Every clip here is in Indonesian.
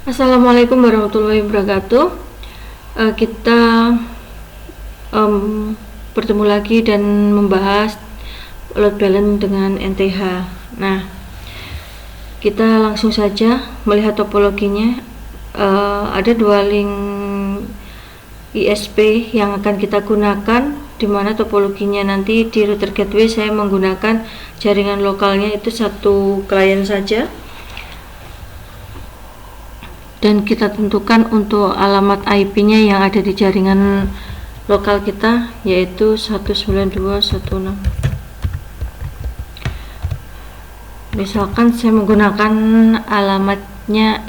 Assalamualaikum warahmatullahi wabarakatuh. Kita bertemu lagi dan membahas load balance dengan NTH. Nah, kita langsung saja melihat topologinya. Ada dua link ISP yang akan kita gunakan, di mana topologinya nanti di router gateway saya menggunakan jaringan lokalnya itu satu klien saja, dan kita tentukan untuk alamat IP-nya yang ada di jaringan lokal kita, yaitu 192.1.6. Misalkan saya menggunakan alamatnya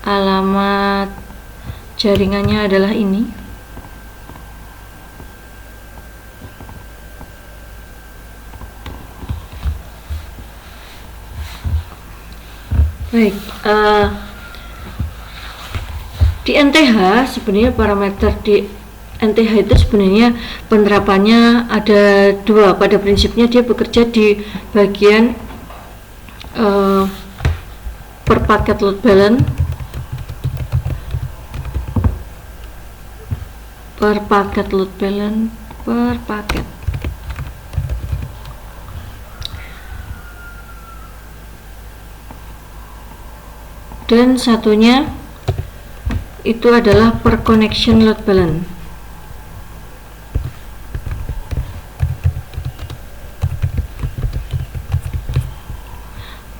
alamat jaringannya adalah ini. Baik, di NTH sebenarnya parameter di NTH itu sebenarnya penerapannya ada dua. Pada prinsipnya dia bekerja di bagian per paket load balance, per paket load balance, per paket. Dan satunya itu adalah per connection load balance.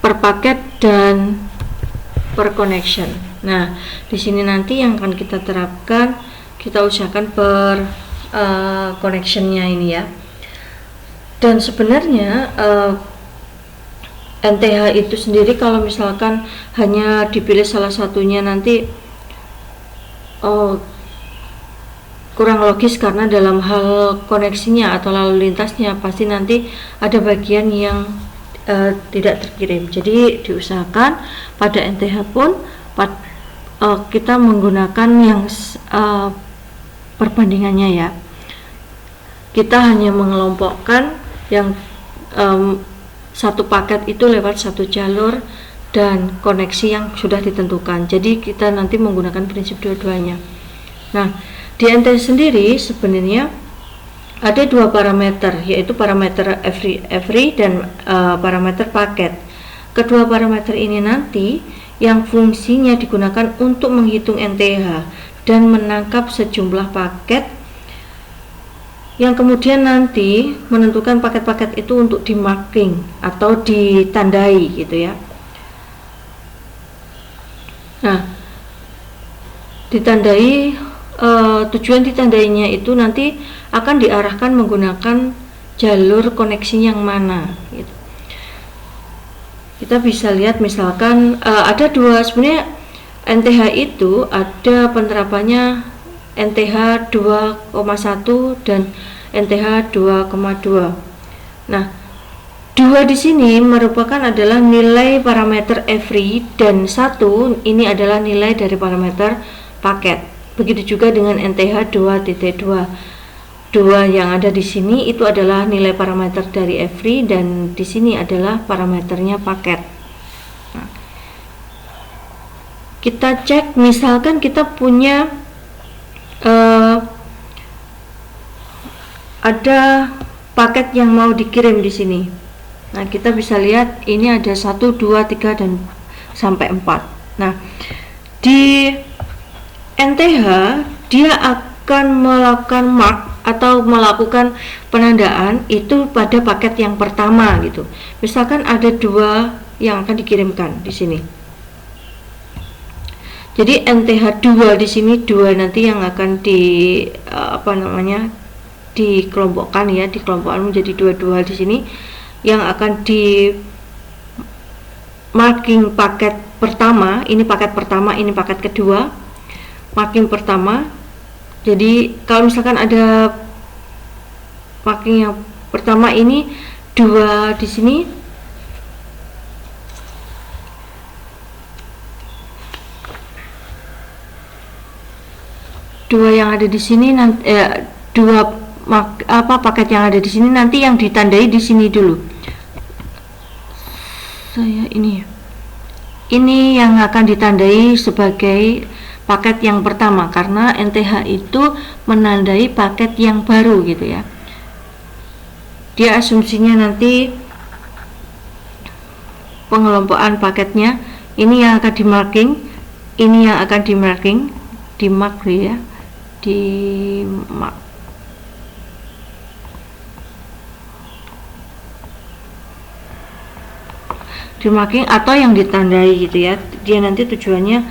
Per paket dan per connection. Nah, di sini nanti yang akan kita terapkan, kita usahakan per connectionnya ini ya. Dan sebenarnya NTH itu sendiri kalau misalkan hanya dipilih salah satunya nanti kurang logis, karena dalam hal koneksinya atau lalu lintasnya pasti nanti ada bagian yang tidak terkirim. Jadi diusahakan pada NTH pun kita menggunakan yang perbandingannya ya. Kita hanya mengelompokkan yang satu paket itu lewat satu jalur dan koneksi yang sudah ditentukan. Jadi kita nanti menggunakan prinsip dua-duanya. Nah, di NTH sendiri sebenarnya ada dua parameter, yaitu parameter every dan parameter paket. Kedua parameter ini nanti yang fungsinya digunakan untuk menghitung NTH dan menangkap sejumlah paket, yang kemudian nanti menentukan paket-paket itu untuk di marking atau ditandai gitu ya. Nah, ditandai, tujuan ditandainya itu nanti akan diarahkan menggunakan jalur koneksi yang mana gitu. Kita bisa lihat misalkan ada dua, sebenarnya NTH itu ada penerapannya NTH 2,1 dan NTH 2,2. Nah, dua di sini merupakan adalah nilai parameter every, dan satu ini adalah nilai dari parameter paket. Begitu juga dengan NTH 2.2. Dua yang ada di sini itu adalah nilai parameter dari every, dan di sini adalah parameternya paket. Nah, kita cek misalkan kita punya ada paket yang mau dikirim di sini. Nah, kita bisa lihat ini ada 1, 2, 3 dan sampai 4. Nah, di NTH dia akan melakukan mark atau melakukan penandaan itu pada paket yang pertama gitu. Misalkan ada dua yang akan dikirimkan di sini. Jadi NTH 2 di sini, dua nanti yang akan dikelompokkan ya, dikelompokkan menjadi dua-dua di sini yang akan di marking paket pertama, ini paket pertama, ini paket kedua. Marking pertama. Jadi kalau misalkan ada marking yang pertama ini dua di sini, dua yang ada di sini nanti paket yang ada di sini nanti yang ditandai di sini dulu. Saya ini ya. ini yang akan ditandai sebagai paket yang pertama, karena NTH itu menandai paket yang baru gitu ya. Dia asumsinya nanti pengelompokan paketnya ini yang akan di marking, ini yang akan di marking, di mark ya, di mark. Di marking atau yang ditandai gitu ya. Dia nanti tujuannya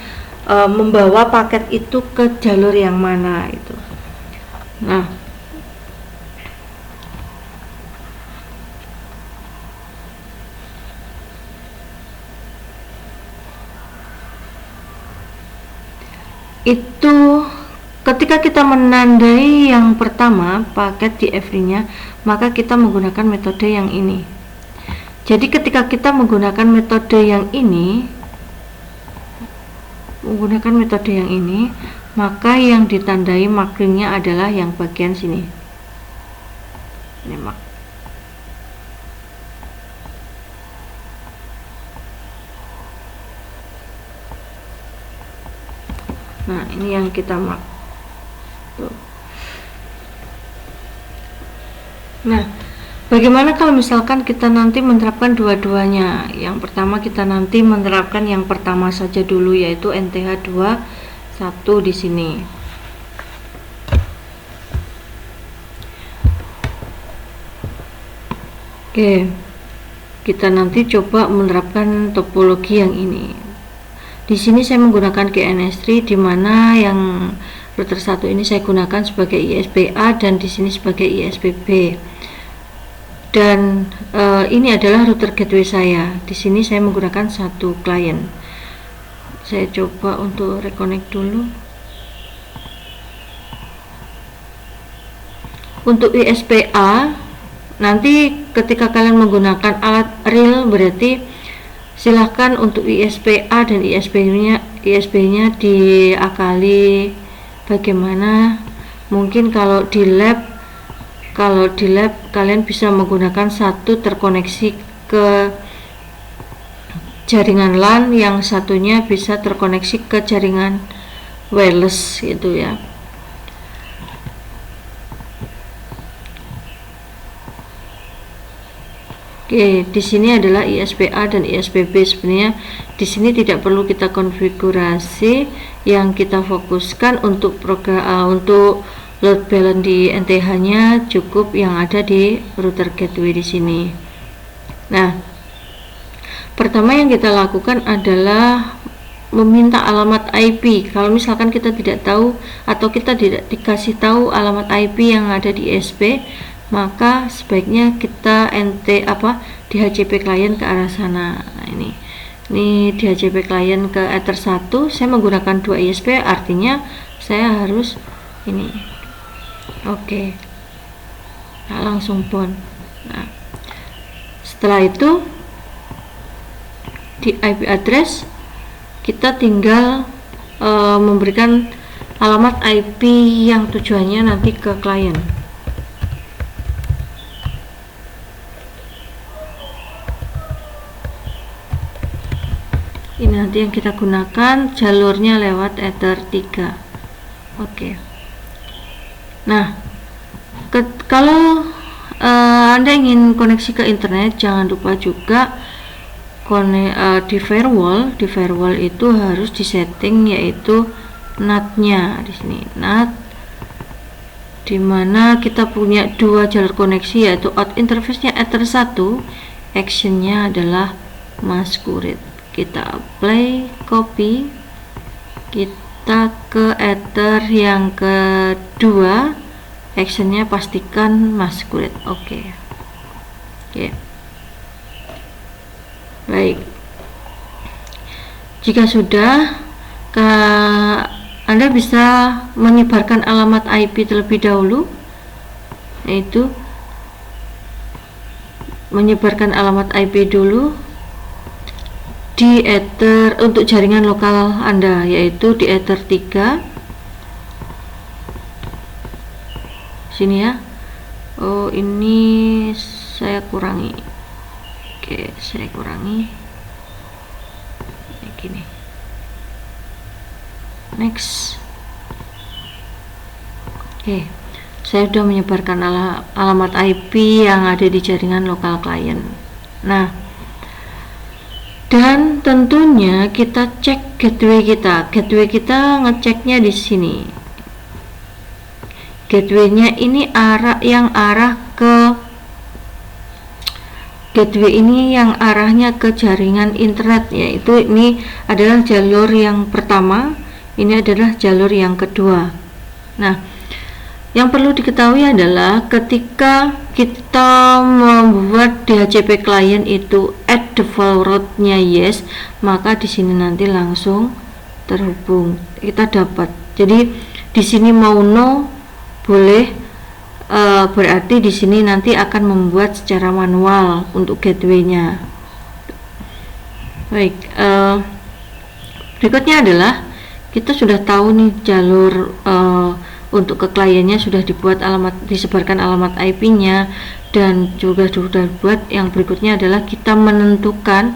membawa paket itu ke jalur yang mana itu. Nah, itu ketika kita menandai yang pertama paket di FD-nya, maka kita menggunakan metode yang ini. Jadi ketika kita menggunakan metode yang ini, maka yang ditandai markingnya adalah yang bagian sini. Ini mark. Nah, ini yang kita mark. Tuh. Nah, bagaimana kalau misalkan kita nanti menerapkan dua-duanya? Yang pertama kita nanti menerapkan yang pertama saja dulu, yaitu NTH 21 di sini. Oke. Kita nanti coba menerapkan topologi yang ini. Di sini saya menggunakan GNS3, di mana yang router 1 ini saya gunakan sebagai ISP-A dan di sini sebagai ISP-B. Dan ini adalah router gateway saya. Di sini saya menggunakan satu klien. Saya coba untuk reconnect dulu. Untuk ISP-A, nanti ketika kalian menggunakan alat real, berarti silahkan untuk ISP-A dan ISP-nya diakali bagaimana. Mungkin kalau di lab kalian bisa menggunakan satu terkoneksi ke jaringan LAN, yang satunya bisa terkoneksi ke jaringan wireless gitu ya. Oke, di sini adalah ISP-A dan ISP-B. Sebenarnya di sini tidak perlu kita konfigurasi, yang kita fokuskan untuk untuk load balance di NTH-nya cukup yang ada di router gateway di sini. Nah, pertama yang kita lakukan adalah meminta alamat IP. Kalau misalkan kita tidak tahu atau kita tidak dikasih tahu alamat IP yang ada di ISP, maka sebaiknya kita DHCP klien ke arah sana. Nah, ini DHCP klien ke Ether 1. Saya menggunakan 2 ISP, artinya saya harus ini. Oke. Nah, langsung pon. Nah, setelah itu di IP address kita tinggal memberikan alamat IP yang tujuannya nanti ke klien. Ini nanti yang kita gunakan, jalurnya lewat Ether 3. Oke. Nah, kalau Anda ingin koneksi ke internet, jangan lupa juga di firewall. Di firewall itu harus disetting, yaitu NAT-nya di sini. NAT, dimana kita punya dua jalur koneksi, yaitu out interface-nya Ether 1, action-nya adalah masquerade. Kita apply, copy, kita ke Ether yang kedua, actionnya pastikan masquerade. Oke. Baik, jika sudah, Anda bisa menyebarkan alamat IP terlebih dahulu, yaitu menyebarkan alamat IP dulu di Ether untuk jaringan lokal Anda, yaitu di Ether 3 sini ya. Oh, ini saya kurangi. Oke, saya kurangi. gini. Next. Oke, saya sudah menyebarkan alamat IP yang ada di jaringan lokal klien. Nah, dan tentunya kita cek gateway kita. Gateway kita ngeceknya di sini. Gateway-nya ini gateway ini yang arahnya ke jaringan internet, yaitu ini adalah jalur yang pertama, ini adalah jalur yang kedua. Nah, yang perlu diketahui adalah ketika kita membuat DHCP client itu add default route-nya yes, maka di sini nanti langsung terhubung, kita dapat. Jadi di sini mau no boleh, berarti di sini nanti akan membuat secara manual untuk gateway-nya. Baik, berikutnya adalah kita sudah tahu nih jalur untuk ke kliennya sudah disebarkan alamat IP-nya, dan juga sudah buat. Yang berikutnya adalah kita menentukan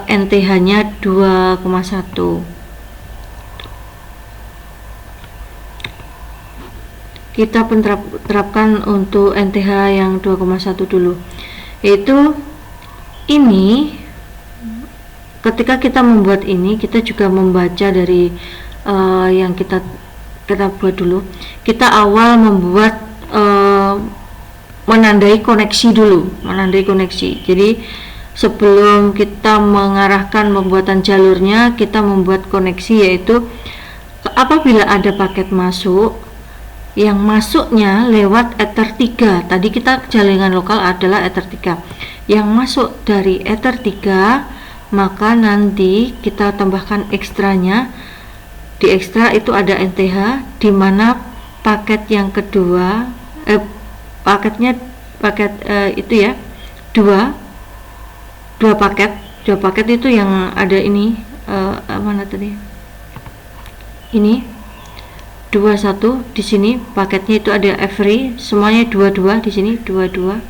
NTH-nya 2,1. Kita terapkan untuk NTH yang 2,1 dulu, yaitu ini. Ketika kita membuat ini, kita juga membaca dari yang kita buat dulu. Kita awal membuat menandai koneksi dulu, jadi sebelum kita mengarahkan pembuatan jalurnya, kita membuat koneksi, yaitu apabila ada paket masuk yang masuknya lewat Ether 3. Tadi kita jaringan lokal adalah Ether 3. Yang masuk dari Ether 3, maka nanti kita tambahkan ekstranya. Di ekstra itu ada NTH, di mana paket yang kedua paket itu ya, dua paket itu yang ada ini, mana tadi, ini 21 di sini paketnya itu ada every, semuanya 22 di sini, 22.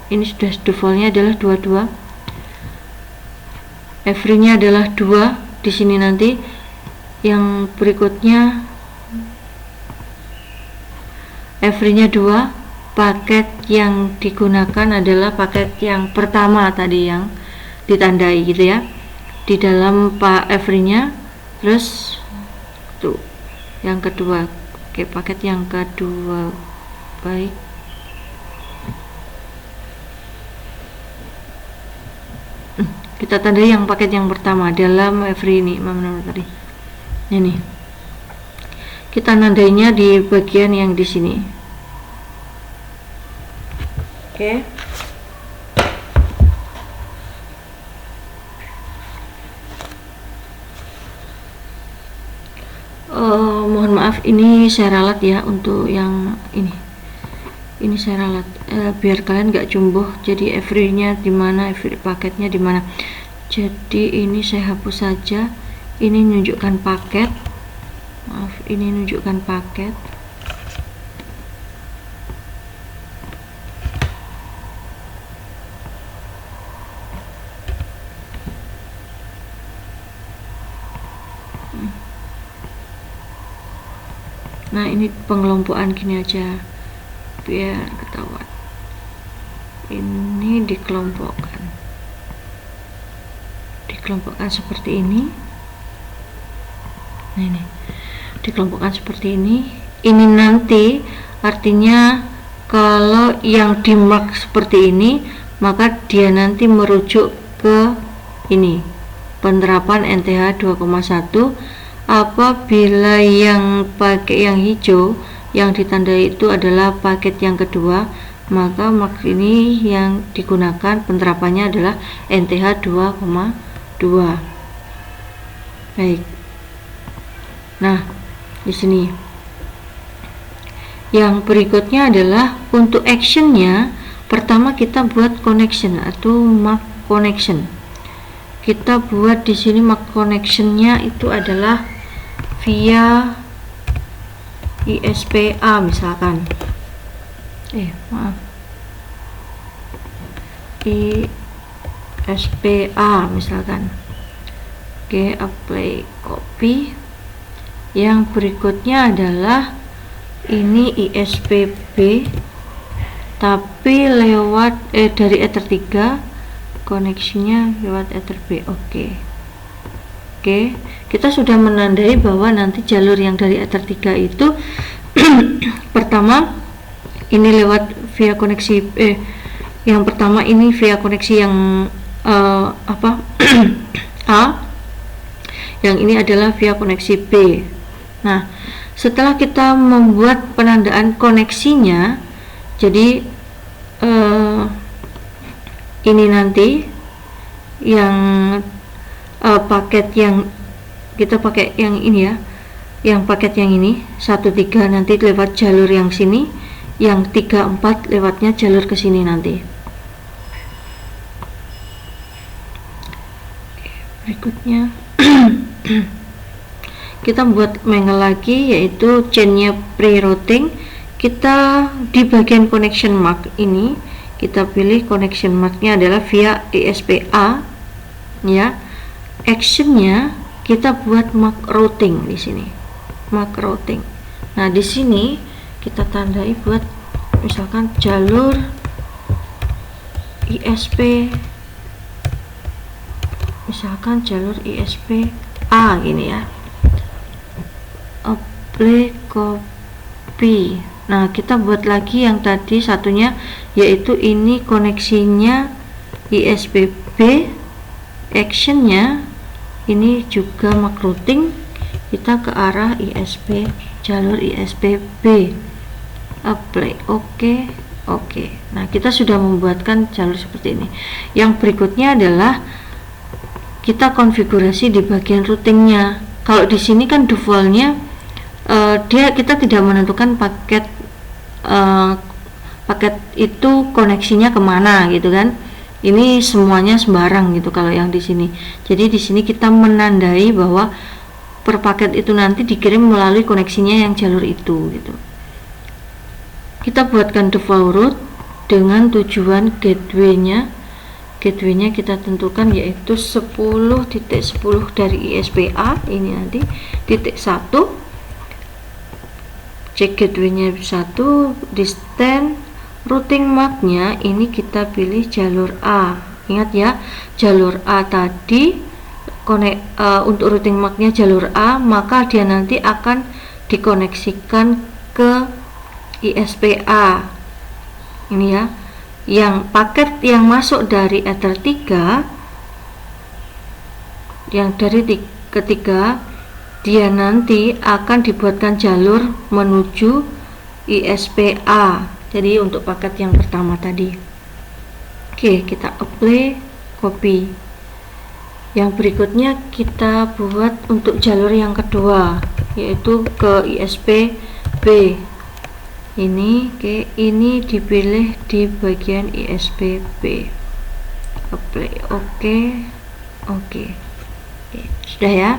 Ini sudah defaultnya adalah 22. Every-nya adalah 2 di sini nanti. Yang berikutnya every-nya 2. Paket yang digunakan adalah paket yang pertama tadi yang ditandai gitu ya, di dalam every-nya. Terus tuh yang kedua, oke, paket yang kedua. Baik, kita tandai yang paket yang pertama dalam every ini, mana tadi ini, kita nandainya di bagian yang di sini. Oke. Mohon maaf, ini saya ralat ya untuk yang ini saya ralat biar kalian nggak jumbo. Jadi every-nya di mana, every paketnya di mana. Jadi ini saya hapus saja. Ini menunjukkan paket. Maaf, ini menunjukkan paket. Nah, ini pengelompokan gini aja biar ketahuan. Ini dikelompokkan seperti ini. Nah, ini dikelompokkan seperti ini. Ini nanti artinya kalau yang di mark seperti ini, maka dia nanti merujuk ke ini, penerapan NTH 2,1. Apabila yang pakai yang hijau yang ditandai itu adalah paket yang kedua, maka mark ini yang digunakan penerapannya adalah NTH 2,2. Baik. Nah, di sini yang berikutnya adalah untuk actionnya. Pertama kita buat connection atau mark connection. Kita buat di sini mark connectionnya itu adalah via ISPA misalkan. Maaf. ISPA misalkan. Oke, apply copy. Yang berikutnya adalah ini ISPB tapi lewat dari Ether 3, koneksinya lewat Ether B. Oke, kita sudah menandai bahwa nanti jalur yang dari Ether 3 itu pertama ini lewat via koneksi yang pertama ini via koneksi yang A, yang ini adalah via koneksi B. Nah, setelah kita membuat penandaan koneksinya, jadi ini nanti yang paket yang kita pakai yang ini ya, yang paket yang ini 13 nanti lewat jalur yang sini, yang 34 lewatnya jalur ke sini nanti. Berikutnya kita buat mangle lagi, yaitu chainnya pre-routing. Kita di bagian connection mark ini kita pilih connection marknya adalah via ISPA ya. Actionnya kita buat mark routing di sini, mark routing. Nah, di sini kita tandai buat misalkan jalur ISP, misalkan jalur ISP A gini ya. Apply copy. Nah, kita buat lagi yang tadi satunya, yaitu ini koneksinya ISPB, actionnya ini juga mark routing, kita ke arah ISP, jalur ISPB. Apply, oke. Nah, kita sudah membuatkan jalur seperti ini. Yang berikutnya adalah kita konfigurasi di bagian routingnya. Kalau di sini kan defaultnya kita tidak menentukan paket itu koneksinya kemana gitu kan. Ini semuanya sembarang gitu kalau yang di sini. Jadi di sini kita menandai bahwa per paket itu nanti dikirim melalui koneksinya yang jalur itu gitu. Kita buatkan default route dengan tujuan gateway-nya. Gateway-nya kita tentukan yaitu 10.10 dari ISPA ini nanti titik 1. Cek gateway-nya 1, distance, routing mark-nya ini kita pilih jalur A. Ingat ya, jalur A tadi untuk routing mark-nya jalur A, maka dia nanti akan dikoneksikan ke ISPA. Ini ya. Yang paket yang masuk dari Ether 3 yang dari ketiga, dia nanti akan dibuatkan jalur menuju ISPA. Jadi untuk paket yang pertama tadi. Oke, kita apply copy. Yang berikutnya kita buat untuk jalur yang kedua, yaitu ke ISPB. Ini ini dipilih di bagian ISPB. Apply, oke. Sudah ya.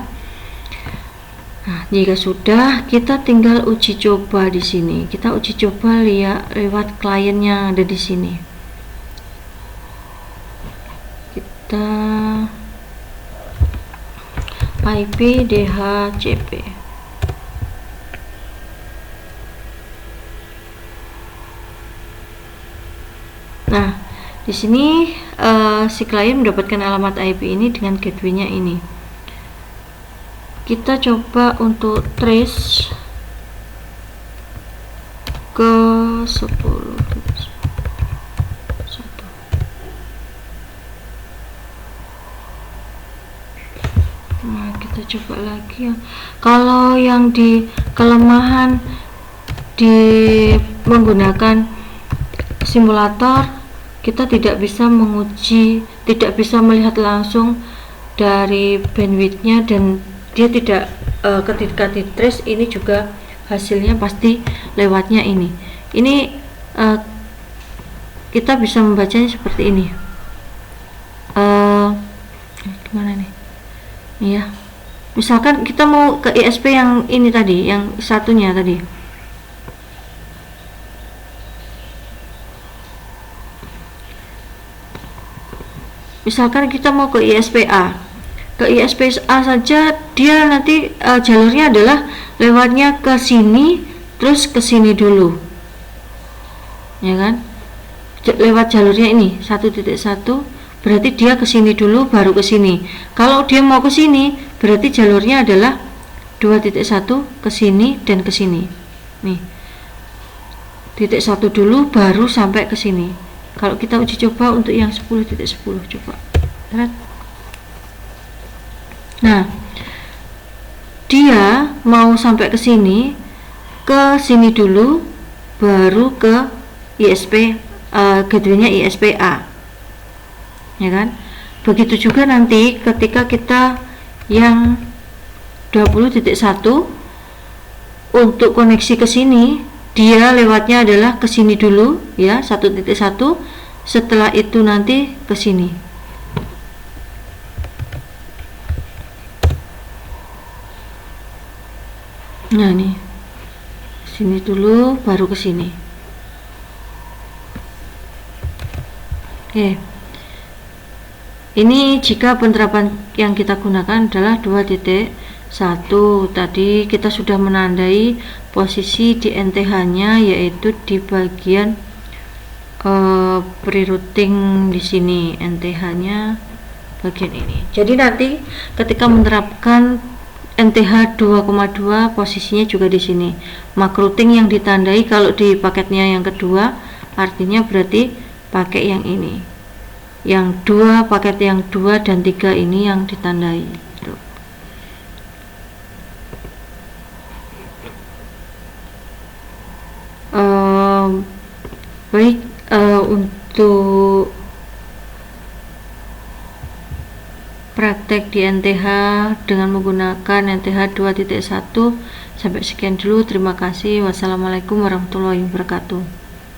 Nah, jika sudah, kita tinggal uji coba di sini. Kita uji coba lewat klien yang ada di sini. Kita IP DHCP. Nah, di sini si klien mendapatkan alamat IP ini dengan gateway-nya ini. Kita coba untuk trace ke 10. Nah, kita coba lagi ya. Kalau yang di kelemahan di menggunakan simulator, kita tidak bisa menguji, tidak bisa melihat langsung dari bandwidthnya, dan dia tidak ketika di trace ini juga hasilnya pasti lewatnya ini kita bisa membacanya seperti ini. Gimana nih? Iya, misalkan kita mau ke ISP yang ini tadi, yang satunya tadi. Misalkan kita mau ke ISPA. ke ISPA saja dia nanti jalurnya adalah lewatnya ke sini terus ke sini dulu, ya kan, lewat jalurnya ini 1.1 berarti dia ke sini dulu baru ke sini. Kalau dia mau ke sini berarti jalurnya adalah 2.1 ke sini dan ke sini nih, titik 1 dulu baru sampai ke sini. Kalau kita uji coba untuk yang 10.10 coba lihat. Nah, dia mau sampai ke sini dulu baru ke ISP, gateway-nya ISPA, ya kan. Begitu juga nanti ketika kita yang 20.1 untuk koneksi ke sini, dia lewatnya adalah ke sini dulu ya, 1.1, setelah itu nanti ke sini. Nah nih, sini dulu baru ke sini. Oke. Ini jika penerapan yang kita gunakan adalah 2.1. Tadi kita sudah menandai posisi di NTH-nya, yaitu di bagian pre-routing di sini. NTH-nya bagian ini. Jadi nanti ketika menerapkan NTH 2,2 posisinya juga di sini. MAC routing yang ditandai kalau di paketnya yang kedua, artinya berarti pakai yang ini. Yang dua, paket yang 2 dan 3 ini yang ditandai. Baik, untuk praktek di NTH dengan menggunakan NTH 2.1 sampai sekian dulu. Terima kasih. Wassalamualaikum warahmatullahi wabarakatuh.